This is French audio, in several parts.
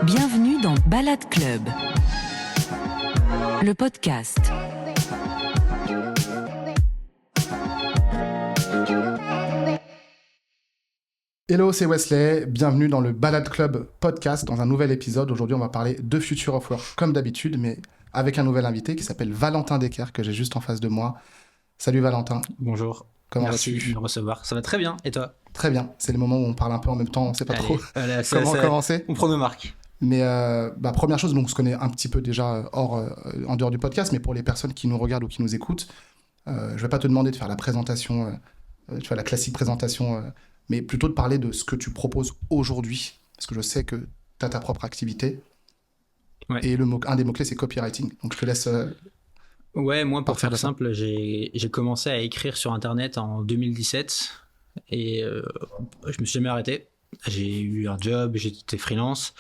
Bienvenue dans Balade Club, le podcast. Hello, c'est Wesley, bienvenue dans le Balade Club podcast dans un nouvel épisode. Aujourd'hui, on va parler de Future of Work comme d'habitude, mais avec un nouvel invité qui s'appelle Valentin Decker, que j'ai juste en face de moi. Salut Valentin. Bonjour. Comment Merci vas-tu ? de me recevoir. Ça va très bien. Et toi ? Très bien. C'est le moment où on parle un peu en même temps, on ne sait pas trop comment commencer. On prend nos marques. Mais première chose, donc, on se connaît un petit peu déjà en dehors du podcast, mais pour les personnes qui nous regardent ou qui nous écoutent, je ne vais pas te demander de faire la présentation, la classique présentation, mais plutôt de parler de ce que tu proposes aujourd'hui, parce que je sais que tu as ta propre activité. Ouais. Et un des mots-clés, c'est copywriting. Donc je te laisse... Ouais, moi, pour faire simple, j'ai commencé à écrire sur Internet en 2017 et je me suis jamais arrêté. J'ai eu un job, j'étais freelance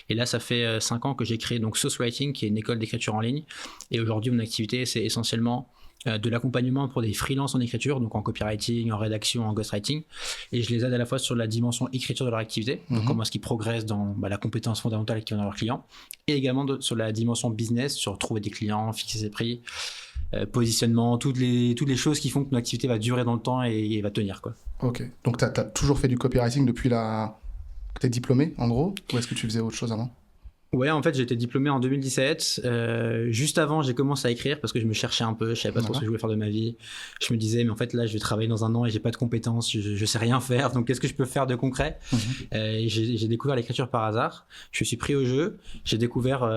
et là, ça fait 5 ans que j'ai créé donc Sauce Writing, qui est une école d'écriture en ligne. Et aujourd'hui, mon activité, c'est essentiellement de l'accompagnement pour des freelances en écriture, donc en copywriting, en rédaction, en ghostwriting. Et je les aide à la fois sur la dimension écriture de leur activité, donc comment est-ce qu'ils progressent dans la compétence fondamentale qu'ils ont dans leurs clients, et également sur la dimension business, sur trouver des clients, fixer ses prix, positionnement, toutes les choses qui font que ton activité va durer dans le temps et va tenir, quoi. Ok, donc tu as toujours fait du copywriting depuis que tu es diplômé, en gros, ou est-ce que tu faisais autre chose avant ? Ouais, en fait, j'ai été diplômé en 2017. Juste avant, j'ai commencé à écrire parce que je me cherchais un peu. Je savais pas trop ce que je voulais faire de ma vie. Je me disais, mais en fait, là, je vais travailler dans un an et j'ai pas de compétences. Je sais rien faire. Donc, qu'est-ce que je peux faire de concret ? J'ai découvert l'écriture par hasard. Je me suis pris au jeu. J'ai découvert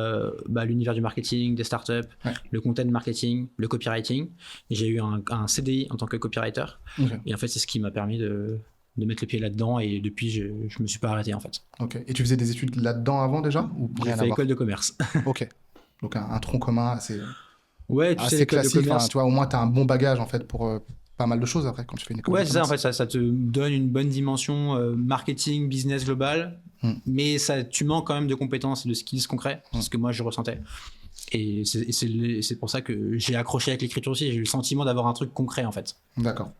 l'univers du marketing, des startups, le content marketing, le copywriting. J'ai eu un CDI en tant que copywriter. Et en fait, c'est ce qui m'a permis de mettre le pied là-dedans, et depuis, je me suis pas arrêté, en fait. Ok. Et tu faisais des études là-dedans avant déjà, ou j'ai fait école de commerce. Ok. Donc un tronc commun assez, ouais, assez classique. Tu vois, au moins, tu as un bon bagage, en fait, pour pas mal de choses après, quand tu fais une école de commerce. Ouais, c'est ça, en fait, ça te donne une bonne dimension marketing, business global, mais tu manques quand même de compétences et de skills concrets, c'est ce que moi, je ressentais. Et c'est pour ça que j'ai accroché avec l'écriture aussi. J'ai eu le sentiment d'avoir un truc concret, en fait. D'accord.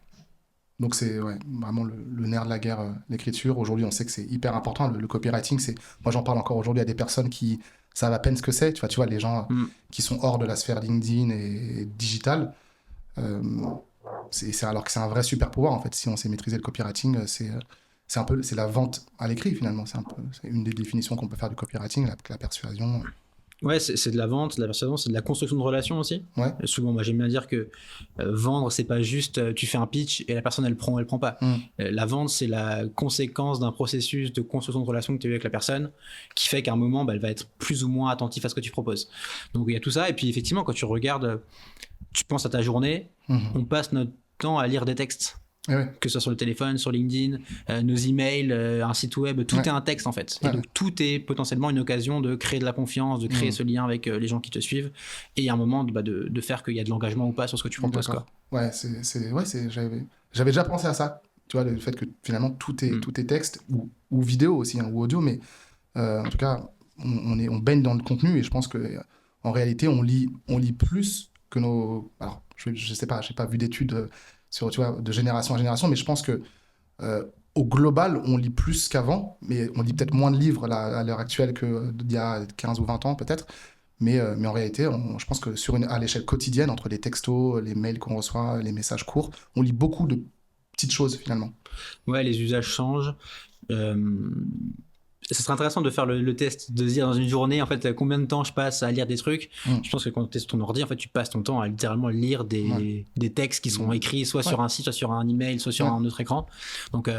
Donc c'est vraiment le nerf de la guerre, l'écriture. Aujourd'hui, on sait que c'est hyper important. Le copywriting, moi j'en parle encore aujourd'hui à des personnes qui savent à peine ce que c'est. Tu vois les gens qui sont hors de la sphère LinkedIn et digitale. Alors que c'est un vrai super pouvoir, en fait. Si on sait maîtriser le copywriting, c'est la vente à l'écrit, finalement. C'est une des définitions qu'on peut faire du copywriting, la persuasion. Ouais, c'est de la vente, de la persuasion, c'est de la construction de relations aussi. Ouais. Et souvent, moi, j'aime bien dire que vendre, c'est pas juste tu fais un pitch et la personne, elle prend pas. La vente, c'est la conséquence d'un processus de construction de relations que tu as eu avec la personne, qui fait qu'à un moment, elle va être plus ou moins attentive à ce que tu proposes. Donc, il y a tout ça. Et puis, effectivement, quand tu regardes, tu penses à ta journée, on passe notre temps à lire des textes. Que ce soit sur le téléphone, sur LinkedIn, nos emails, un site web, tout est un texte, en fait. Et donc tout est potentiellement une occasion de créer de la confiance, de créer ce lien avec les gens qui te suivent, et à un moment de faire qu'il y a de l'engagement ou pas sur ce que tu proposes, quoi. Ouais, j'avais déjà pensé à ça. Tu vois, le fait que finalement tout est texte ou vidéo aussi, ou audio, mais en tout cas on baigne dans le contenu, et je pense que en réalité on lit plus que nos. Alors je sais pas, j'ai pas vu d'études de génération en génération, mais je pense que au global, on lit plus qu'avant, mais on lit peut-être moins de livres à l'heure actuelle qu'il y a 15 ou 20 ans peut-être, mais en réalité, je pense que à l'échelle quotidienne, entre les textos, les mails qu'on reçoit, les messages courts, on lit beaucoup de petites choses finalement. Ouais, les usages changent. Ce serait intéressant de faire le test, de se dire dans une journée, en fait, combien de temps je passe à lire des trucs. Je pense que quand tu es sur ton ordi, en fait, tu passes ton temps à littéralement lire des textes qui sont écrits soit sur un site, soit sur un email, soit sur un autre écran. Donc,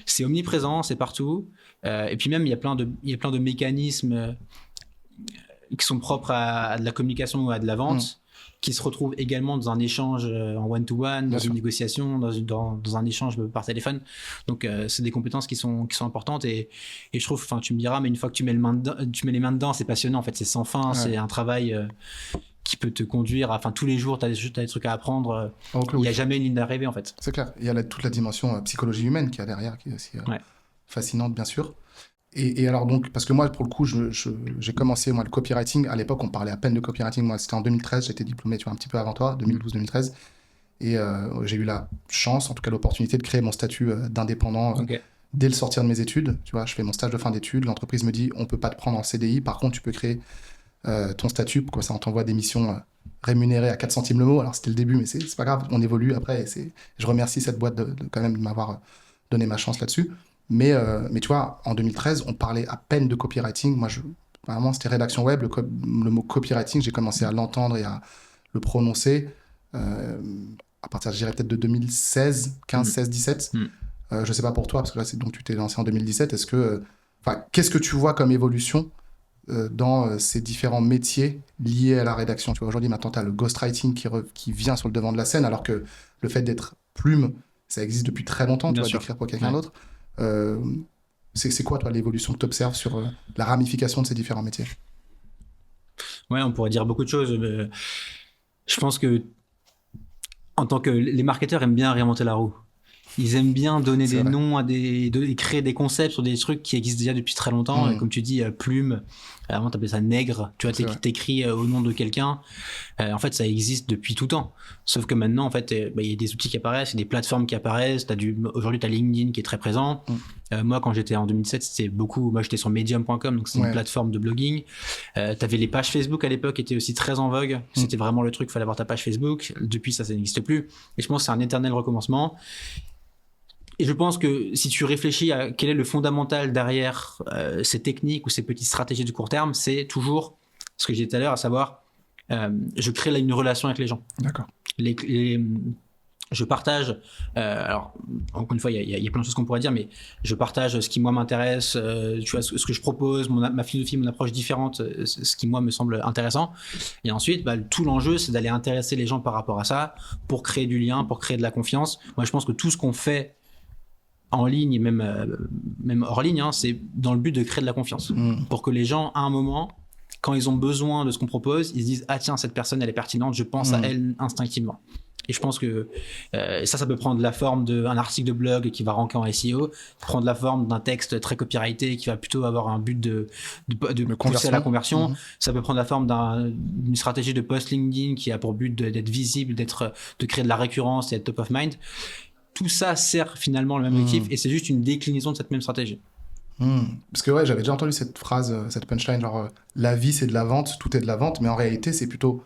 c'est omniprésent, c'est partout. Et puis même, il y a plein de mécanismes qui sont propres à de la communication ou à de la vente, qui se retrouvent également dans un échange en one-to-one, dans une négociation, dans un échange par téléphone. Donc, c'est des compétences qui sont importantes, et je trouve, tu me diras, mais une fois que tu mets les mains dedans, c'est passionnant, en fait, c'est sans fin, c'est un travail qui peut te conduire à, tous les jours, tu as des trucs à apprendre, il n'y a jamais une ligne d'arrivée, en fait. C'est clair, il y a toute la dimension psychologie humaine qu'il y a derrière, qui est aussi fascinante, bien sûr. Et alors donc, parce que moi, pour le coup, j'ai commencé le copywriting. À l'époque, on parlait à peine de copywriting. Moi, c'était en 2013, j'étais diplômé, un petit peu avant toi, 2012-2013. Et j'ai eu la chance, en tout cas l'opportunité, de créer mon statut d'indépendant dès le sortir de mes études. Tu vois, je fais mon stage de fin d'études. L'entreprise me dit, on peut pas te prendre en CDI. Par contre, tu peux créer ton statut. Comme ça, on t'envoie des missions rémunérées à 4 centimes le mot. Alors, c'était le début, mais c'est pas grave. On évolue après. Je remercie cette boîte de quand même de m'avoir donné ma chance là-dessus. Mais tu vois, en 2013, on parlait à peine de copywriting. Moi, vraiment, c'était rédaction web. Le mot copywriting, j'ai commencé à l'entendre et à le prononcer à partir, je dirais peut-être de 2016, 15, 16, 17. Je sais pas pour toi, parce que là, donc tu t'es lancé en 2017. Qu'est-ce que tu vois comme évolution dans ces différents métiers liés à la rédaction? Tu vois, aujourd'hui, maintenant, tu as le ghostwriting qui vient sur le devant de la scène, alors que le fait d'être plume, ça existe depuis très longtemps, tu vois, d'écrire pour quelqu'un d'autre. C'est quoi, toi, l'évolution que tu observes sur la ramification de ces différents métiers? Ouais, on pourrait dire beaucoup de choses. Mais je pense que en tant que les marketeurs aiment bien réinventer la roue. Ils aiment bien donner des noms à créer des concepts sur des trucs qui existent déjà depuis très longtemps. Et comme tu dis, plume, avant t'appelais ça nègre. Tu vois, t'écris au nom de quelqu'un. En fait, ça existe depuis tout temps. Sauf que maintenant, en fait, il y a des outils qui apparaissent, il y a des plateformes qui apparaissent. Aujourd'hui, t'as LinkedIn qui est très présent. Moi, quand j'étais en 2007, moi, j'étais sur medium.com, donc c'est une plateforme de blogging. T'avais les pages Facebook à l'époque, qui étaient aussi très en vogue. C'était vraiment le truc, il fallait avoir ta page Facebook. Depuis, ça n'existe plus. Et je pense que c'est un éternel recommencement. Et je pense que si tu réfléchis à quel est le fondamental derrière ces techniques ou ces petites stratégies de court terme, c'est toujours ce que j'ai dit tout à l'heure, à savoir, je crée là une relation avec les gens. D'accord. Je partage, alors encore une fois, il y a plein de choses qu'on pourrait dire, mais je partage ce qui moi m'intéresse, tu vois, ce que je propose, ma philosophie, mon approche différente, ce qui moi me semble intéressant. Et ensuite, tout l'enjeu, c'est d'aller intéresser les gens par rapport à ça, pour créer du lien, pour créer de la confiance. Moi, je pense que tout ce qu'on fait en ligne et même hors ligne, c'est dans le but de créer de la confiance. Pour que les gens, à un moment, quand ils ont besoin de ce qu'on propose, ils se disent « Ah tiens, cette personne, elle est pertinente, je pense à elle instinctivement ». Et je pense que ça peut prendre la forme d'un article de blog qui va ranker en SEO, prendre la forme d'un texte très copyrighté qui va plutôt avoir un but de pousser à la conversion. Ça peut prendre la forme d'une stratégie de post LinkedIn qui a pour but d'être visible, de créer de la récurrence et être top of mind. Tout ça sert finalement le même objectif et c'est juste une déclinaison de cette même stratégie. Parce que j'avais déjà entendu cette phrase, cette punchline, genre la vie c'est de la vente, tout est de la vente, mais en réalité c'est plutôt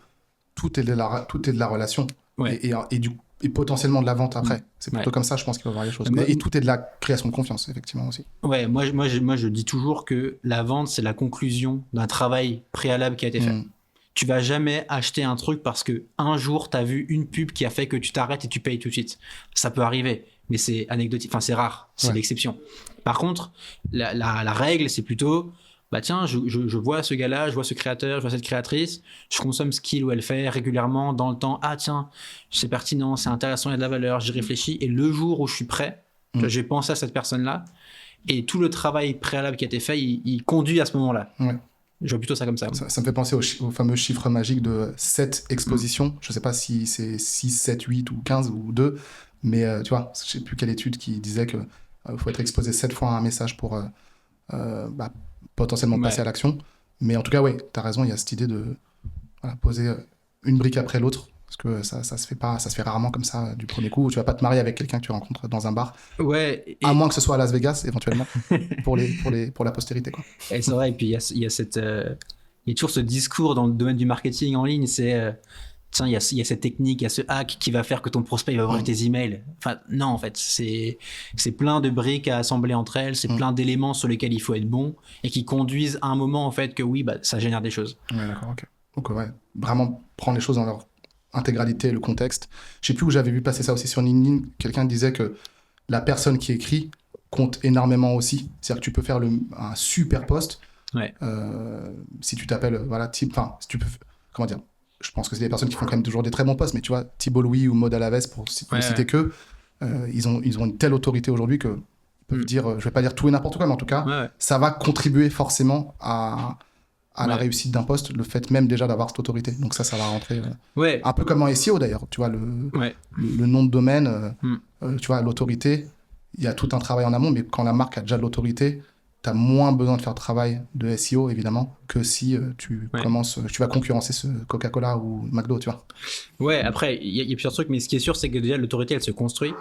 tout est de la relation et potentiellement de la vente après. C'est plutôt comme ça, je pense qu'il faut voir les choses. Et tout est de la création de confiance, effectivement aussi. Ouais, moi je dis toujours que la vente c'est la conclusion d'un travail préalable qui a été fait. Tu vas jamais acheter un truc parce que un jour t'as vu une pub qui a fait que tu t'arrêtes et tu payes tout de suite. Ça peut arriver, mais c'est anecdotique, enfin c'est rare, c'est l'exception. Par contre, la règle c'est plutôt, tiens, je vois ce gars-là, je vois ce créateur, je vois cette créatrice, je consomme ce qu'il ou elle fait régulièrement dans le temps. Ah tiens, c'est pertinent, c'est intéressant, il y a de la valeur, j'y réfléchis et le jour où je suis prêt, j'ai pensé à cette personne-là et tout le travail préalable qui a été fait, il conduit à ce moment-là. Je vois plutôt ça comme ça. Ça me fait penser au fameux chiffre magique de 7 expositions. Je ne sais pas si c'est 6, 7, 8 ou 15 ou 2, mais tu vois, je ne sais plus quelle étude qui disait qu'il faut être exposé 7 fois à un message pour potentiellement passer à l'action. Mais en tout cas, tu as raison, il y a cette idée de poser une brique après l'autre. Parce que ça se fait rarement comme ça du premier coup. Tu vas pas te marier avec quelqu'un que tu rencontres dans un bar. À moins que ce soit à Las Vegas, éventuellement, pour la postérité, quoi. Et c'est vrai, et puis il y a toujours ce discours dans le domaine du marketing en ligne, c'est tiens, il y a cette technique, il y a ce hack qui va faire que ton prospect va ouvrir tes emails. Enfin, non, en fait, c'est plein de briques à assembler entre elles, c'est plein d'éléments sur lesquels il faut être bon et qui conduisent à un moment, en fait, que ça génère des choses. Ouais, d'accord, ok. Donc, vraiment prendre les choses dans leur intégralité, le contexte. Je sais plus où j'avais vu passer ça aussi sur LinkedIn. Quelqu'un disait que la personne qui écrit compte énormément aussi. C'est-à-dire que tu peux faire un super post. Si tu t'appelles, si tu peux, comment dire, je pense que c'est des personnes qui font quand même toujours des très bons posts, mais tu vois, Thibault Louis ou Maud Alaves, pour ne citer que, ils ont une telle autorité aujourd'hui que peuvent dire, je vais pas dire tout et n'importe quoi, mais en tout cas, ça va contribuer forcément à la réussite d'un poste, le fait même déjà d'avoir cette autorité. Donc ça va rentrer un peu comme en SEO d'ailleurs. Tu vois, le nom de domaine, tu vois, l'autorité, il y a tout un travail en amont, mais quand la marque a déjà de l'autorité, tu as moins besoin de faire de travail de SEO, évidemment, que si tu vas concurrencer ce Coca-Cola ou McDo, tu vois. Ouais, après, il y a plusieurs trucs, mais ce qui est sûr, c'est que déjà, l'autorité, elle se construit.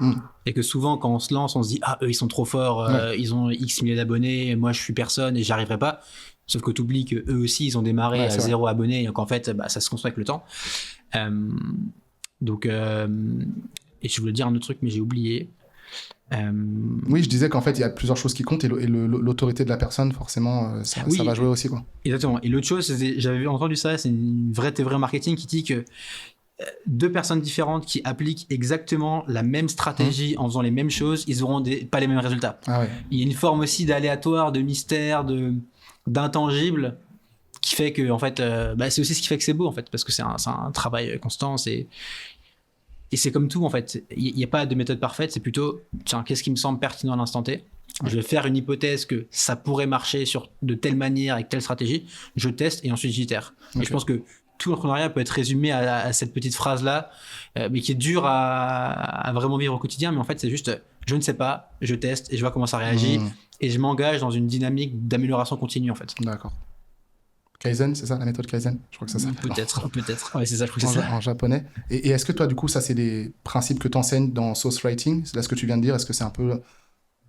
Et que souvent, quand on se lance, on se dit, ah, eux, ils sont trop forts, ils ont X milliers d'abonnés, moi, je suis personne et j'y arriverai pas. Sauf que tu oublies qu'eux aussi, ils ont démarré à 0 abonnés, et qu'en fait, ça se construit avec le temps. Et je voulais dire un autre truc, mais j'ai oublié. Oui, je disais qu'en fait, il y a plusieurs choses qui comptent et l'autorité de la personne, forcément, ça va jouer aussi, quoi. Exactement. Et l'autre chose, j'avais entendu ça, c'est une vraie théorie en marketing qui dit que deux personnes différentes qui appliquent exactement la même stratégie en faisant les mêmes choses, ils auront pas les mêmes résultats. Ah ouais. Il y a une forme aussi d'aléatoire, de mystère, d'intangible qui fait que, en fait, c'est aussi ce qui fait que c'est beau, en fait, parce que c'est un travail constant, et c'est comme tout, en fait. Il n'y a pas de méthode parfaite, c'est plutôt, tiens, qu'est-ce qui me semble pertinent à l'instant T ? Je vais faire une hypothèse que ça pourrait marcher de telle manière, avec telle stratégie. Je teste et ensuite j'itère. Okay. Et je pense que tout l'entrepreneuriat peut être résumé à cette petite phrase-là, mais qui est dure à vraiment vivre au quotidien. Mais en fait, c'est juste, je ne sais pas, je teste et je vois comment ça réagit. Et je m'engage dans une dynamique d'amélioration continue, en fait. D'accord. Kaizen, c'est ça, la méthode Kaizen ? Je crois que ça s'appelle. Peut-être. Ouais, c'est ça, je crois que c'est ça. En japonais. Et est-ce que toi, du coup, ça, c'est des principes que tu enseignes dans Sauce Writing ? C'est là ce que tu viens de dire. Est-ce que c'est un peu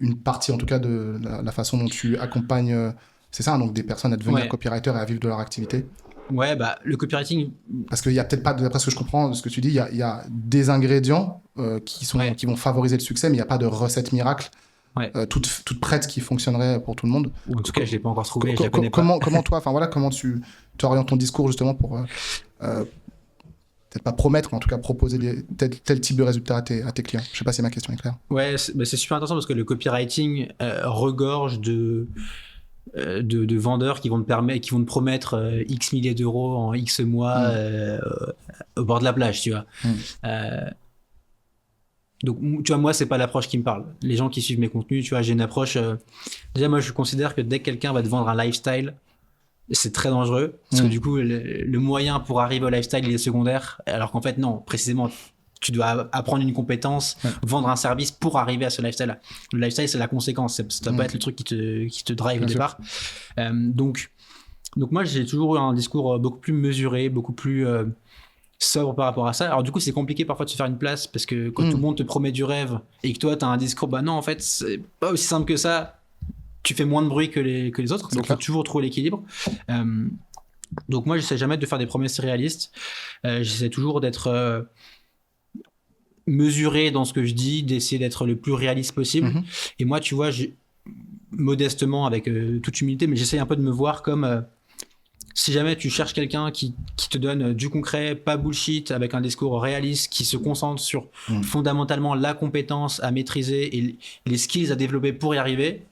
une partie, en tout cas, de la façon dont tu accompagnes, c'est ça, donc des personnes à devenir copywriters et à vivre de leur activité ? Ouais, le copywriting... Parce qu'il y a peut-être pas, d'après ce que je comprends de ce que tu dis, il y a des ingrédients qui vont favoriser le succès, mais il n'y a pas de recette miracle. Toute prête qui fonctionnerait pour tout le monde. En tout cas, je l'ai pas encore trouvé, je la connais pas. Comment toi, comment tu orientes ton discours justement pour peut-être pas promettre, mais en tout cas proposer tel type de résultat à tes clients. Je sais pas si ma question est claire. Ouais, c'est super intéressant parce que le copywriting regorge de vendeurs qui vont te promettre X milliers d'euros en X mois au bord de la plage, tu vois. Donc, tu vois, moi, c'est pas l'approche qui me parle. Les gens qui suivent mes contenus, tu vois, j'ai une approche... Déjà, moi, je considère que dès que quelqu'un va te vendre un lifestyle, c'est très dangereux. Parce que du coup, le moyen pour arriver au lifestyle, il est secondaire. Alors qu'en fait, non, précisément, tu dois apprendre une compétence, vendre un service pour arriver à ce lifestyle-là. Le lifestyle, c'est la conséquence. Ça doit pas être le truc qui te drive au départ. Donc, moi, j'ai toujours eu un discours beaucoup plus mesuré, beaucoup plus... sobre par rapport à ça. Alors du coup, c'est compliqué parfois de se faire une place parce que quand tout le monde te promet du rêve et que toi, tu as un discours, bah non, en fait, c'est pas aussi simple que ça. Tu fais moins de bruit que les autres. Donc, il faut toujours trouver l'équilibre. Donc moi, j'essaie jamais de faire des promesses réalistes. J'essaie toujours d'être mesuré dans ce que je dis, d'essayer d'être le plus réaliste possible. Et moi, tu vois, modestement, avec toute humilité, mais j'essaie un peu de me voir comme... si jamais tu cherches quelqu'un qui te donne du concret, pas bullshit, avec un discours réaliste, qui se concentre sur fondamentalement la compétence à maîtriser et les skills à développer pour y arriver,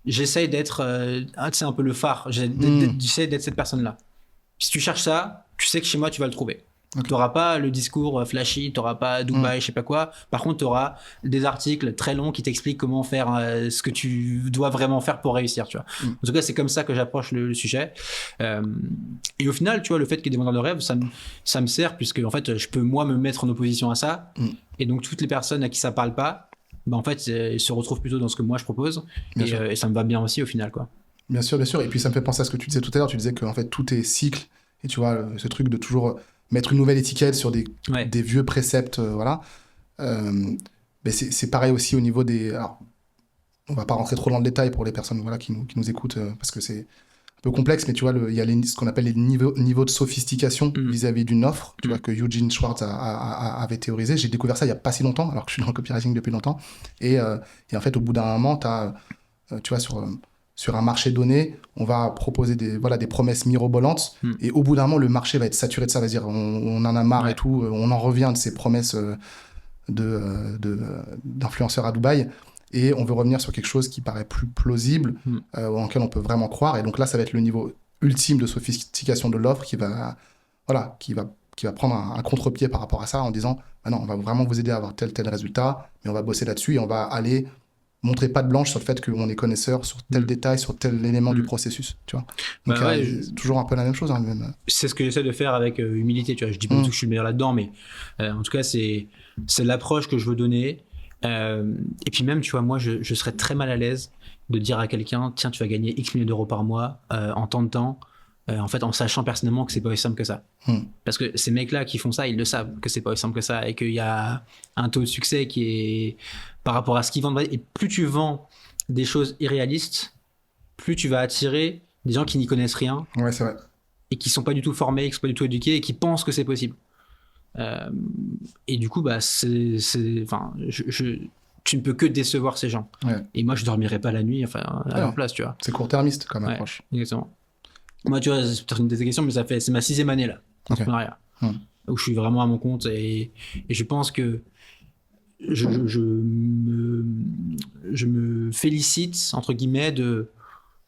j'essaye d'être un peu le phare. J'essaie d'être cette personne-là. Si tu cherches ça, tu sais que chez moi, tu vas le trouver. Tu n'auras pas le discours flashy, tu n'auras pas Dubaï, je sais pas quoi. Par contre, tu auras des articles très longs qui t'expliquent comment faire ce que tu dois vraiment faire pour réussir. Tu vois. En tout cas, c'est comme ça que j'approche le sujet. Et au final, tu vois, le fait qu'il y ait des vendeurs de rêve, ça me sert puisque en fait, je peux moi me mettre en opposition à ça. Et donc, toutes les personnes à qui ça parle pas, en fait, ils se retrouvent plutôt dans ce que moi je propose. Et ça me va bien aussi au final, quoi. Bien sûr, bien sûr. Et puis, ça me fait penser à ce que tu disais tout à l'heure. Tu disais que en fait, tout est cycle. Et tu vois, ce truc de toujours mettre une nouvelle étiquette sur des vieux préceptes, voilà. Mais c'est pareil aussi au niveau des... Alors, on va pas rentrer trop dans le détail pour les personnes qui nous écoutent, parce que c'est un peu complexe, mais tu vois, il y a ce qu'on appelle les niveaux de sophistication vis-à-vis d'une offre, tu vois, que Eugene Schwartz avait théorisé. J'ai découvert ça il y a pas si longtemps, alors que je suis dans le copywriting depuis longtemps. Et en fait, au bout d'un moment, tu vois, sur un marché donné, on va proposer des promesses mirobolantes, et au bout d'un moment, le marché va être saturé de ça, va dire on en a marre et tout, on en revient de ces promesses d'influenceurs à Dubaï, et on veut revenir sur quelque chose qui paraît plus plausible, en lequel on peut vraiment croire, et donc là, ça va être le niveau ultime de sophistication de l'offre qui va prendre un contre-pied par rapport à ça, en disant non, on va vraiment vous aider à avoir tel résultat, mais on va bosser là-dessus, et on va aller montrer patte blanche sur le fait qu'on est connaisseur sur tel détail, sur tel élément du processus, tu vois. Donc c'est toujours un peu la même chose. Même. C'est ce que j'essaie de faire avec humilité, tu vois. Je dis pas du tout que je suis le meilleur là-dedans, mais en tout cas, c'est l'approche que je veux donner. Et puis même, tu vois, moi, je serais très mal à l'aise de dire à quelqu'un, tiens, tu vas gagner X milliers d'euros par mois en tant de temps, en fait, en sachant personnellement que c'est pas aussi simple que ça. Parce que ces mecs-là qui font ça, ils le savent que c'est pas aussi simple que ça et qu'il y a un taux de succès qui est par rapport à ce qu'ils vendent. Et plus tu vends des choses irréalistes, plus tu vas attirer des gens qui n'y connaissent rien. Ouais, c'est vrai. Et qui sont pas du tout formés, qui sont pas du tout éduqués et qui pensent que c'est possible. Et du coup, bah, tu ne peux que décevoir ces gens. Ouais. Et moi, je dormirai pas la nuit, à leur place, tu vois. C'est court-termiste comme approche. Exactement. Moi, tu vois, c'est peut-être une de tes questions, mais c'est ma 6e année là, d'entrepreneuriat, où je suis vraiment à mon compte et je pense que je me félicite entre guillemets de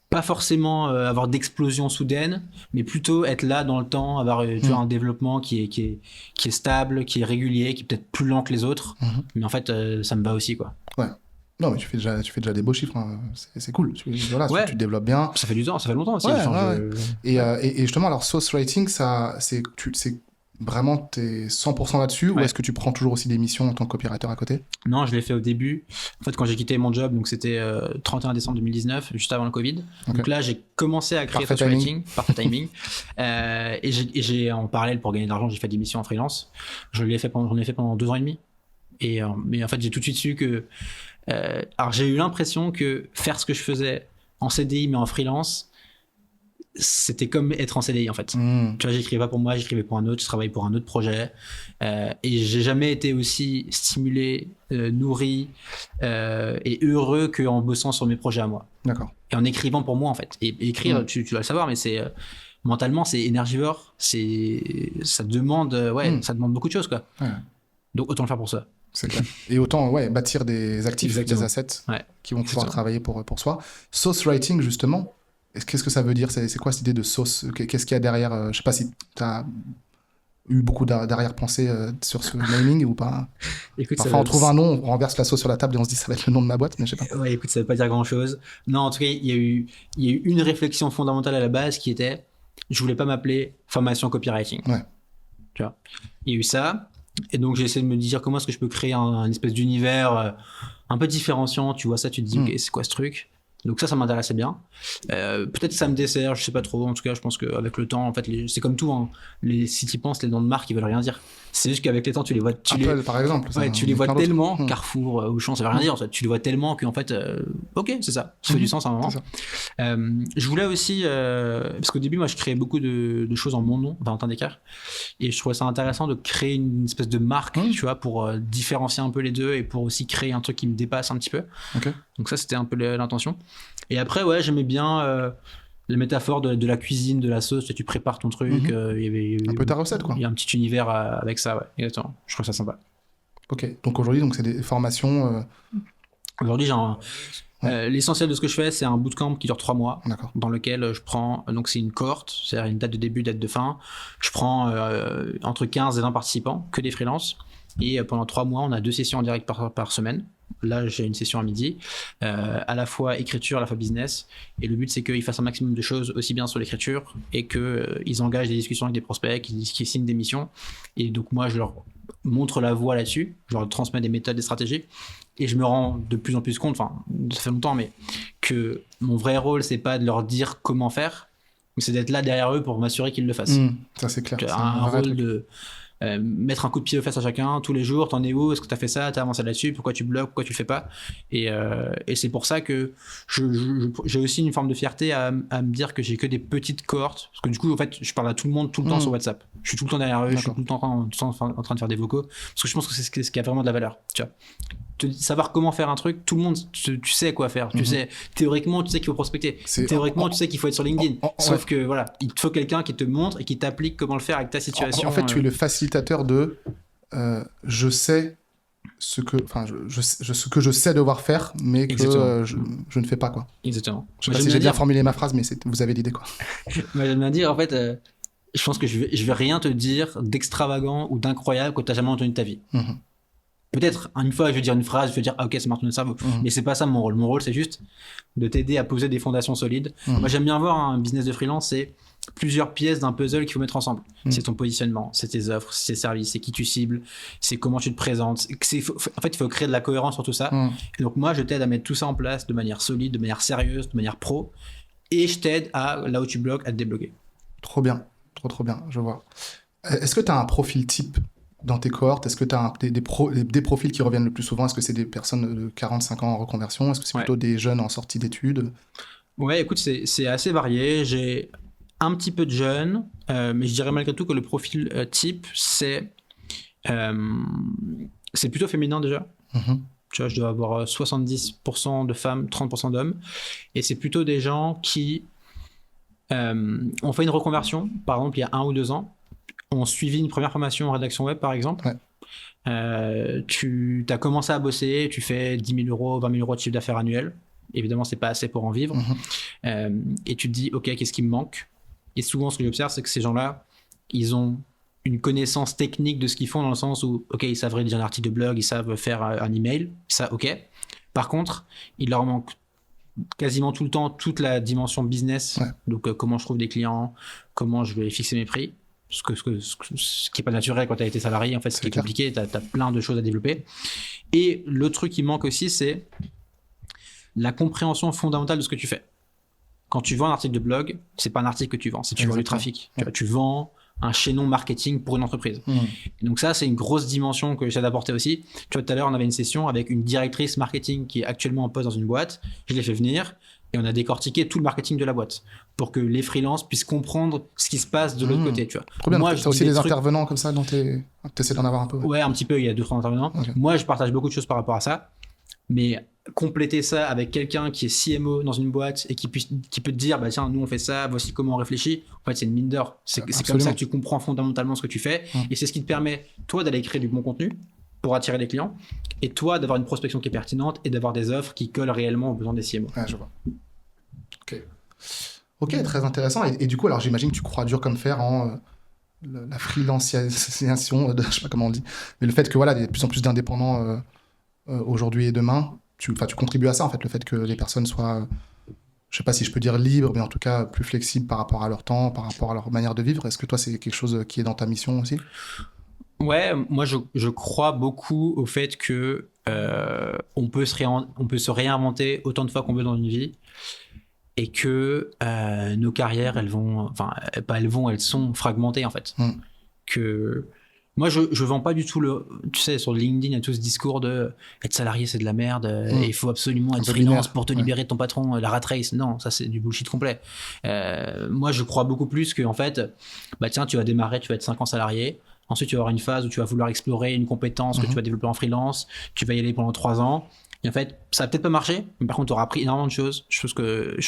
pas forcément avoir d'explosion soudaine, mais plutôt être là dans le temps, avoir tu vois, un développement qui est stable, qui est régulier, qui est peut-être plus lent que les autres, mais en fait ça me va aussi quoi. Ouais. Non mais tu fais déjà des beaux chiffres, hein. C'est cool. Voilà, tu te développes bien. Ça fait du temps, ça fait longtemps aussi. Et justement alors Sauce Writing, c'est vraiment t'es 100% là-dessus ou est-ce que tu prends toujours aussi des missions en tant que copywriter à côté? Non, je l'ai fait au début. En fait, quand j'ai quitté mon job, donc c'était 31 décembre 2019, juste avant le Covid. Donc là, j'ai commencé à créer Sauce Writing, parfait timing. Et j'ai en parallèle pour gagner de l'argent, j'ai fait des missions en freelance. J'en ai fait pendant 2 ans et demi. Mais en fait, j'ai tout de suite su que alors j'ai eu l'impression que faire ce que je faisais en CDI mais en freelance, c'était comme être en CDI en fait. Tu vois, j'écrivais pas pour moi, j'écrivais pour un autre, je travaillais pour un autre projet et j'ai jamais été aussi stimulé, nourri et heureux qu'en bossant sur mes projets à moi. D'accord. Et en écrivant pour moi en fait. Et écrire, tu dois le savoir, mais c'est mentalement c'est énergivore, ça demande ça demande beaucoup de choses quoi. Ouais. Donc autant le faire pour ça. C'est clair. Et autant bâtir des actifs, des assets qui vont pouvoir travailler pour soi. Sauce Writing justement. Qu'est-ce que ça veut dire? C'est quoi cette idée de sauce? Qu'est-ce qu'il y a derrière? Je sais pas si tu as eu beaucoup d'arrière-pensée sur ce naming ou pas. Écoute, parfois on trouve un nom, on renverse la sauce sur la table et on se dit ça va être le nom de ma boîte, mais je sais pas. Ouais, écoute, ça veut pas dire grand-chose. Non, en tout cas, il y a eu une réflexion fondamentale à la base qui était, je voulais pas m'appeler formation copywriting. Ouais. Tu vois, il y a eu ça. Et donc j'ai essayé de me dire comment est-ce que je peux créer un espèce d'univers un peu différenciant. Tu vois ça, tu te dis ok, c'est quoi ce truc? Donc ça m'intéressait bien. Peut-être ça me dessert, je sais pas trop. En tout cas, je pense qu'avec le temps, en fait, c'est comme tout. Hein. Si tu y penses, les noms de marque, ils veulent rien dire. C'est juste qu'avec les temps, tu les vois. Apple, par exemple. Ouais, tu les vois tellement. Carrefour, Auchan, ça veut rien dire. En fait. Tu les vois tellement qu'en fait, ok, c'est ça. Ça fait du sens à un moment. Je voulais aussi, parce qu'au début, moi, je créais beaucoup de choses en mon nom, Valentin Descartes, et je trouvais ça intéressant de créer une espèce de marque, tu vois, pour différencier un peu les deux et pour aussi créer un truc qui me dépasse un petit peu. Okay. Donc ça, c'était un peu l'intention. Et après, j'aimais bien la métaphore de la cuisine, de la sauce. Tu prépares ton truc. Il y avait un peu ta recette, quoi. Il y a un petit univers avec ça, ouais. Exactement. Je trouve ça sympa. Ok. Donc aujourd'hui, c'est des formations. Aujourd'hui, l'essentiel de ce que je fais, c'est un bootcamp qui dure 3 mois. D'accord. Dans lequel je prends. Donc c'est une cohorte, c'est-à-dire une date de début, date de fin. Je prends entre 15 et 20 participants, que des freelances. Et pendant 3 mois, on a 2 sessions en direct par semaine. Là, j'ai une session à midi, à la fois écriture, à la fois business. Et le but, c'est qu'ils fassent un maximum de choses aussi bien sur l'écriture et qu'ils engagent des discussions avec des prospects, qu'ils signent des missions. Et donc, moi, je leur montre la voie là-dessus. Je leur transmets des méthodes, des stratégies. Et je me rends de plus en plus compte, enfin, ça fait longtemps, mais que mon vrai rôle, c'est pas de leur dire comment faire, mais c'est d'être là derrière eux pour m'assurer qu'ils le fassent. Ça, c'est clair. C'est un rôle de mettre un coup de pied aux fesses à chacun tous les jours. T'en es où? Est-ce que t'as fait ça? T'as avancé là-dessus? Pourquoi tu bloques? Pourquoi tu le fais pas? Et c'est pour ça que j'ai aussi une forme de fierté à me dire que j'ai que des petites cohortes, parce que du coup en fait je parle à tout le monde tout le temps sur WhatsApp. Je suis tout le temps derrière eux. Je suis tout le temps en train de faire des vocaux, parce que je pense que c'est ce qui a vraiment de la valeur, tu vois. Savoir comment faire un truc, tout le monde, tu sais quoi faire. Tu sais, théoriquement, tu sais qu'il faut prospecter. Théoriquement, tu sais qu'il faut être sur LinkedIn. Sauf que voilà, il te faut quelqu'un qui te montre et qui t'applique comment le faire avec ta situation. En fait, tu es le facilitateur de je sais ce que je sais devoir faire, mais que je ne fais pas, quoi. Exactement. Je sais pas si j'ai bien formulé ma phrase, mais vous avez l'idée, quoi. Moi, j'aime bien dire, en fait, je pense que je vais rien te dire d'extravagant ou d'incroyable que tu n'as jamais entendu de ta vie. peut-être une fois je vais dire une phrase, je vais dire ah, ok, ça marche dans le cerveau, mais c'est pas ça mon rôle. Mon rôle, c'est juste de t'aider à poser des fondations solides. Moi, j'aime bien voir un business de freelance, c'est plusieurs pièces d'un puzzle qu'il faut mettre ensemble. C'est ton positionnement, c'est tes offres, c'est tes services, c'est qui tu cibles, c'est comment tu te présentes. En fait, il faut créer de la cohérence sur tout ça. Et donc moi, je t'aide à mettre tout ça en place de manière solide, de manière sérieuse, de manière pro, et je t'aide à, là où tu bloques, à te débloquer. Trop bien, trop bien, je vois. Est-ce que tu as un profil type dans tes cohortes? Est-ce que tu as des profils qui reviennent le plus souvent? Est-ce que c'est des personnes de 45 ans en reconversion? Est-ce que c'est plutôt des jeunes en sortie d'études? Ouais, écoute, c'est assez varié. J'ai un petit peu de jeunes, mais je dirais malgré tout que le profil type, c'est plutôt féminin déjà. Tu vois, je dois avoir 70% de femmes, 30% d'hommes. Et c'est plutôt des gens qui ont fait une reconversion, par exemple, il y a 1 ou 2 ans, ont suivi une première formation en rédaction web, par exemple. Tu as commencé à bosser, tu fais 10 000 euros, 20 000 euros de chiffre d'affaires annuel. Évidemment, c'est pas assez pour en vivre. Et tu te dis, OK, qu'est-ce qui me manque? Et souvent, ce que j'observe, c'est que ces gens-là, ils ont une connaissance technique de ce qu'ils font, dans le sens où, OK, ils savent rédiger un article de blog, ils savent faire un email, ça, OK. Par contre, il leur manque quasiment tout le temps toute la dimension business. Donc, comment je trouve des clients, comment je vais fixer mes prix. Ce qui n'est pas naturel quand tu as été salarié, en fait, ce qui est compliqué, tu as plein de choses à développer. Et le truc qui manque aussi, c'est la compréhension fondamentale de ce que tu fais. Quand tu vends un article de blog, c'est pas un article que tu vends, c'est tu vends du trafic. Tu vends un chaînon marketing pour une entreprise. Et donc ça, c'est une grosse dimension que j'essaie d'apporter aussi. Tu vois, tout à l'heure, on avait une session avec une directrice marketing qui est actuellement en poste dans une boîte. Je l'ai fait venir et on a décortiqué tout le marketing de la boîte pour que les freelances puissent comprendre ce qui se passe de l'autre côté. Tu vois. Trop bien. Moi, tu as aussi des intervenants comme ça dont tu essaies d'en avoir un peu? Ouais, un petit peu. Il y a 2-3 intervenants. Moi, je partage beaucoup de choses par rapport à ça. Mais compléter ça avec quelqu'un qui est CMO dans une boîte et qui peut te dire bah tiens, nous on fait ça, voici comment on réfléchit, en fait c'est une mine d'or. C'est comme ça que tu comprends fondamentalement ce que tu fais et c'est ce qui te permet toi d'aller créer du bon contenu pour attirer des clients et toi d'avoir une prospection qui est pertinente et d'avoir des offres qui collent réellement aux besoins des CMO. Je vois. Ok, très intéressant. Et du coup, alors j'imagine que tu crois dur comme fer en la freelanciation, je sais pas comment on dit, mais le fait que voilà, il y a de plus en plus d'indépendants aujourd'hui et demain, tu contribues à ça, en fait, le fait que les personnes soient, je sais pas si je peux dire libres, mais en tout cas plus flexibles par rapport à leur temps, par rapport à leur manière de vivre. Est-ce que toi, c'est quelque chose qui est dans ta mission aussi? Ouais, moi je crois beaucoup au fait que on peut se réinventer autant de fois qu'on veut dans une vie et que nos carrières, elles sont fragmentées en fait. Que moi, je vends pas du tout tu sais, sur LinkedIn, il y a tout ce discours de être salarié, c'est de la merde, et il faut absolument être freelance pour te libérer de ton patron, la rat race. Non, ça, c'est du bullshit complet. Moi, je crois beaucoup plus que, en fait, bah tiens, tu vas démarrer, tu vas être 5 ans salarié. Ensuite, tu vas avoir une phase où tu vas vouloir explorer une compétence que tu vas développer en freelance. Tu vas y aller pendant 3 ans. Et en fait, ça va peut-être pas marcher, mais par contre, tu auras appris énormément de choses. Je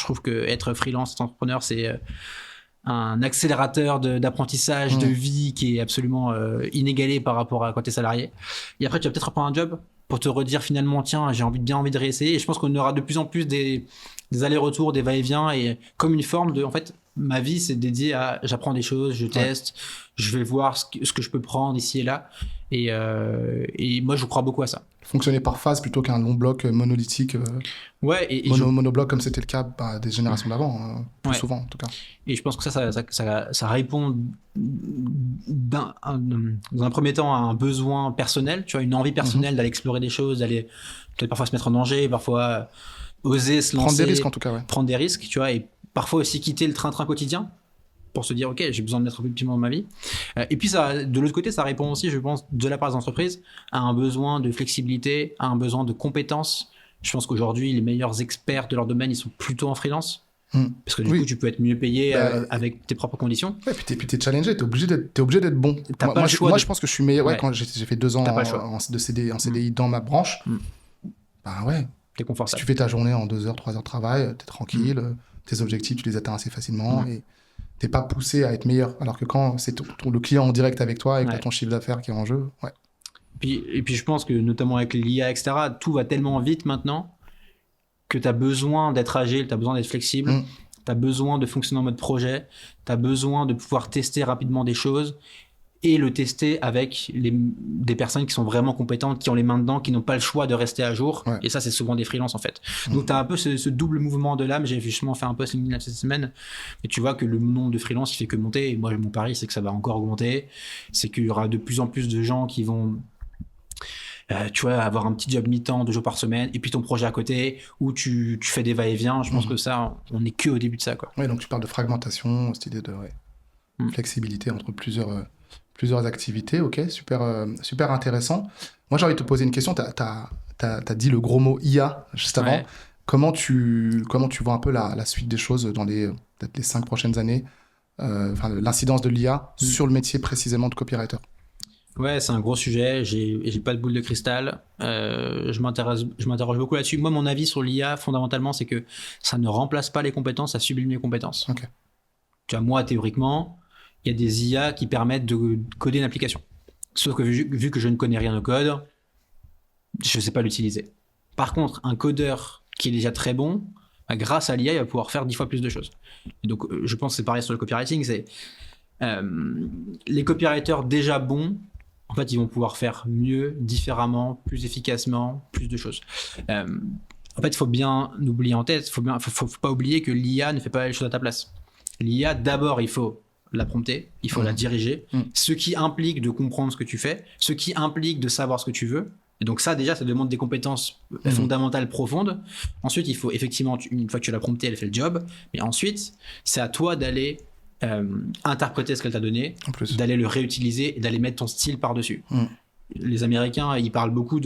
trouve que être freelance, être entrepreneur, c'est un accélérateur d'apprentissage, de vie qui est absolument inégalé par rapport à quand tu es salarié. Et après, tu vas peut-être reprendre un job pour te redire finalement, tiens, j'ai bien envie de réessayer. Et je pense qu'on aura de plus en plus des allers-retours, des va-et-vient, et comme une forme de, en fait, ma vie, c'est dédié à, j'apprends des choses, je teste, je vais voir ce que je peux prendre ici et là. Et moi, je crois beaucoup à ça. Fonctionner par phase plutôt qu'un long bloc monolithique. Ouais, monobloc comme c'était le cas des générations d'avant, plus souvent en tout cas. Et je pense que ça répond dans un premier temps à un besoin personnel, tu vois, une envie personnelle d'aller explorer des choses, d'aller peut-être parfois se mettre en danger, parfois oser se lancer. Prendre des risques en tout cas, ouais. Prendre des risques, tu vois, et parfois aussi quitter le train-train quotidien pour se dire, ok, j'ai besoin de mettre un peu de piment dans ma vie. Et puis, de l'autre côté, ça répond aussi, je pense, de la part des entreprises, à un besoin de flexibilité, à un besoin de compétences. Je pense qu'aujourd'hui, les meilleurs experts de leur domaine, ils sont plutôt en freelance. Parce que du coup, tu peux être mieux payé avec tes propres conditions. Ouais, puis t'es challengé, t'es obligé d'être bon. Moi, je pense que je suis meilleur. Ouais, quand j'ai fait 2 ans en CDI dans ma branche, bah ouais. T'es confortable. Si tu fais ta journée en 2 heures, 3 heures de travail, t'es tranquille, tes objectifs, tu les atteins assez facilement et t'es pas poussé à être meilleur. Alors que quand c'est le client en direct avec toi et que t'as ton chiffre d'affaires qui est en jeu, Et puis je pense que notamment avec l'IA, etc., tout va tellement vite maintenant que tu as besoin d'être agile, tu as besoin d'être flexible, tu as besoin de fonctionner en mode projet, tu as besoin de pouvoir tester rapidement des choses et le tester avec des personnes qui sont vraiment compétentes, qui ont les mains dedans, qui n'ont pas le choix de rester à jour. Ouais. Et ça, c'est souvent des freelances en fait. Donc tu as un peu ce double mouvement de l'âme. J'ai justement fait un post LinkedIn cette semaine et tu vois que le nombre de freelances il fait que monter. Et moi, mon pari, c'est que ça va encore augmenter. C'est qu'il y aura de plus en plus de gens qui vont tu vois, avoir un petit job mi-temps, 2 jours par semaine, et puis ton projet à côté, où tu fais des va-et-vient. Je pense que ça, on n'est que au début de ça, quoi. Ouais, donc tu parles de fragmentation, cette idée de flexibilité entre plusieurs activités. Ok, super intéressant. Moi, j'ai envie de te poser une question. T'as dit le gros mot IA juste avant. Ouais. Comment tu vois un peu la suite des choses dans peut-être les 5 prochaines années, l'incidence de l'IA sur le métier précisément de copywriter? Ouais, c'est un gros sujet. J'ai pas de boule de cristal. Je m'interroge beaucoup là-dessus. Moi, mon avis sur l'IA, fondamentalement, c'est que ça ne remplace pas les compétences, ça sublime les compétences. Ok. Tu vois, moi, théoriquement, il y a des IA qui permettent de coder une application. Sauf que vu que je ne connais rien au code, je ne sais pas l'utiliser. Par contre, un codeur qui est déjà très bon, bah, grâce à l'IA, il va pouvoir faire 10 fois plus de choses. Et donc, je pense que c'est pareil sur le copywriting. Les copywriters déjà bons, en fait, ils vont pouvoir faire mieux, différemment, plus efficacement, plus de choses. En fait, il faut bien oublier en tête, faut pas oublier que l'IA ne fait pas les choses à ta place. L'IA, d'abord, il faut la prompter, il faut la diriger, ce qui implique de comprendre ce que tu fais, ce qui implique de savoir ce que tu veux. Et donc ça, déjà, ça demande des compétences fondamentales profondes. Ensuite, il faut effectivement, une fois que tu l'as promptée, elle fait le job. Mais ensuite, c'est à toi d'aller interpréter ce qu'elle t'a donné, d'aller le réutiliser et d'aller mettre ton style par-dessus. Les Américains, ils parlent beaucoup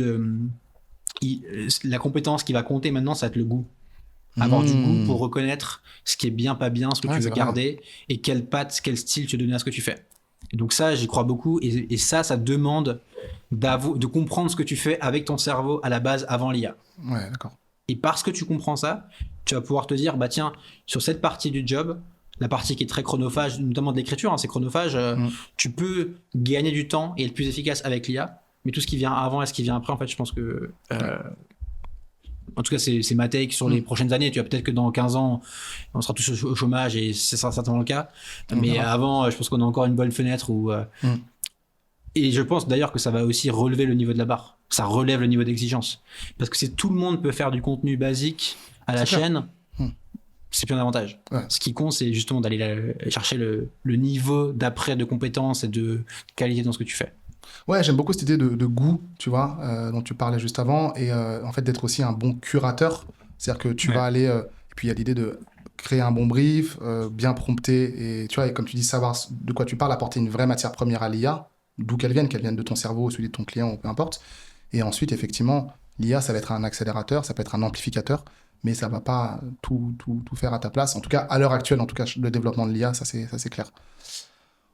la compétence qui va compter maintenant, ça va être le goût. Avoir du goût pour reconnaître ce qui est bien, pas bien, ce que tu veux garder et quelle patte, quel style tu veux donner à ce que tu fais. Et donc ça, j'y crois beaucoup et ça demande de comprendre ce que tu fais avec ton cerveau à la base avant l'IA. Ouais, d'accord. Et parce que tu comprends ça, tu vas pouvoir te dire, bah tiens, sur cette partie du job, la partie qui est très chronophage, notamment de l'écriture, hein, c'est chronophage, tu peux gagner du temps et être plus efficace avec l'IA, mais tout ce qui vient avant et ce qui vient après, en fait, je pense que... en tout cas, c'est ma take sur les prochaines années. Tu vois, peut-être que dans 15 ans, on sera tous au chômage et c'est certainement le cas. Mais avant, je pense qu'on a encore une bonne fenêtre où... Et je pense d'ailleurs que ça va aussi relever le niveau de la barre. Ça relève le niveau d'exigence. Parce que si tout le monde peut faire du contenu basique à la chaîne... c'est plus un avantage. Ouais. Ce qui compte, c'est justement d'aller chercher le niveau d'après de compétences et de qualité dans ce que tu fais. Ouais, j'aime beaucoup cette idée de goût, tu vois, dont tu parlais juste avant, et en fait d'être aussi un bon curateur. C'est-à-dire que tu vas aller, et puis il y a l'idée de créer un bon brief, bien prompter, et tu vois, et comme tu dis, savoir de quoi tu parles, apporter une vraie matière première à l'IA, d'où qu'elle vienne de ton cerveau, celui de ton client, ou peu importe. Et ensuite, effectivement, l'IA, ça va être un accélérateur, ça peut être un amplificateur, mais ça va pas tout faire à ta place. En tout cas, à l'heure actuelle, en tout cas, le développement de l'IA, ça c'est clair.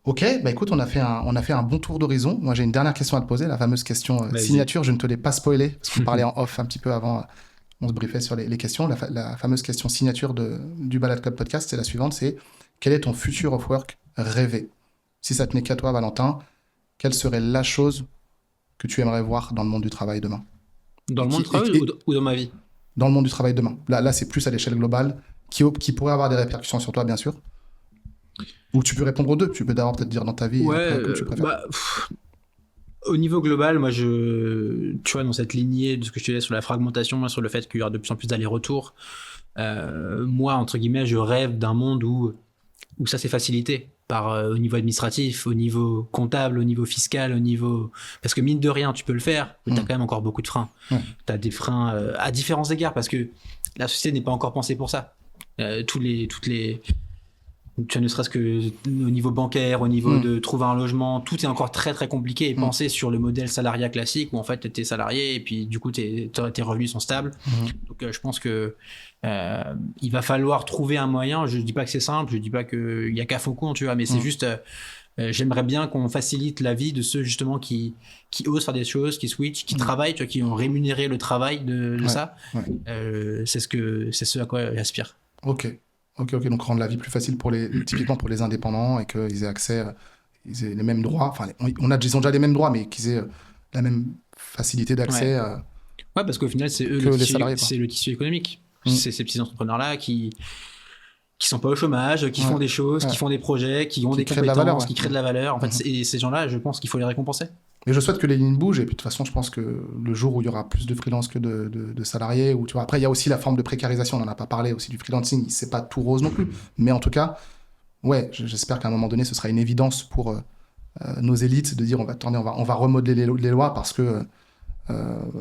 Ok, bah écoute, on a fait un bon tour d'horizon. Moi, j'ai une dernière question à te poser, la fameuse question signature. Je ne te l'ai pas spoilé, parce qu'on parlait en off un petit peu avant, on se briefait sur les questions. La fameuse question signature du Balade Club Podcast, c'est la suivante, c'est quel est ton future of work rêvé? Si ça tenait qu'à toi, Valentin, quelle serait la chose que tu aimerais voir dans le monde du travail demain? Dans le monde du travail ou dans ma vie? Dans le monde du travail demain. Là c'est plus à l'échelle globale, qui pourrait avoir des répercussions sur toi, bien sûr. Ou tu peux répondre aux deux. Tu peux d'abord peut-être dire dans ta vie, après, comme tu préfères. Au niveau global, moi, tu vois, dans cette lignée de ce que je te disais sur la fragmentation, sur le fait qu'il y aura de plus en plus d'allers-retours, moi, entre guillemets, je rêve d'un monde où ça s'est facilité au niveau administratif, au niveau comptable, au niveau fiscal, parce que mine de rien, tu peux le faire, mais t'as quand même encore beaucoup de freins. T'as des freins à différents égards, parce que la société n'est pas encore pensée pour ça. Tu vois, ne serait-ce que au niveau bancaire, au niveau de trouver un logement, tout est encore très très compliqué et pensé sur le modèle salariat classique où en fait t'es salarié et puis du coup tes revenus sont stables. Donc je pense que il va falloir trouver un moyen. Je dis pas que c'est simple, je dis pas qu'il y a qu'à Faucon, tu vois, mais c'est juste j'aimerais bien qu'on facilite la vie de ceux justement qui osent faire des choses, qui switchent, qui travaillent, tu vois, qui ont rémunéré le travail de ça. C'est ce à quoi j'aspire. Ok, donc rendre la vie plus facile typiquement pour les indépendants et qu'ils aient accès, ils aient les mêmes droits, enfin, ils ont déjà les mêmes droits, mais qu'ils aient la même facilité d'accès. Ouais, parce qu'au final, c'est eux le tissu économique. C'est ces petits entrepreneurs-là qui qui sont pas au chômage, qui font des choses, qui font des projets, qui ont des compétences, qui créent de la valeur. En fait, et ces gens-là, je pense qu'il faut les récompenser. Et je souhaite que les lignes bougent. Et puis de toute façon, je pense que le jour où il y aura plus de freelance que de salariés, ou tu vois, après il y a aussi la forme de précarisation. On n'en a pas parlé aussi du freelancing. C'est pas tout rose non plus. Mais en tout cas, ouais, j'espère qu'à un moment donné, ce sera une évidence pour nos élites de dire on va remodeler les lois parce que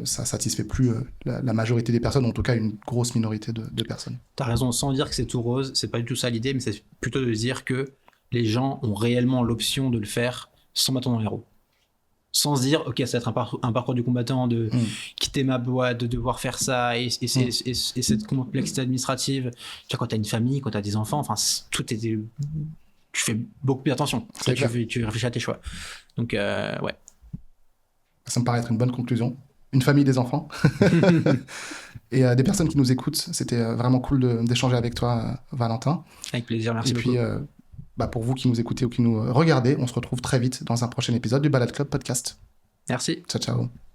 ça satisfait plus la majorité des personnes, en tout cas une grosse minorité de personnes. T'as raison, sans dire que c'est tout rose, c'est pas du tout ça l'idée, mais c'est plutôt de dire que les gens ont réellement l'option de le faire sans bâton dans les roues. Sans se dire, ok, ça va être un parcours du combattant, de quitter ma boîte, de devoir faire ça, et cette complexité administrative. Tu vois, quand t'as une famille, quand t'as des enfants, enfin, tout est... Tu fais beaucoup plus attention. Tu réfléchis à tes choix. Donc, ouais. Ça me paraît être une bonne conclusion. Une famille, des enfants. Et des personnes qui nous écoutent. C'était vraiment cool d'échanger avec toi, Valentin. Avec plaisir, merci beaucoup. Et puis, pour vous qui nous écoutez ou qui nous regardez, on se retrouve très vite dans un prochain épisode du Balade Club Podcast. Merci. Ciao, ciao.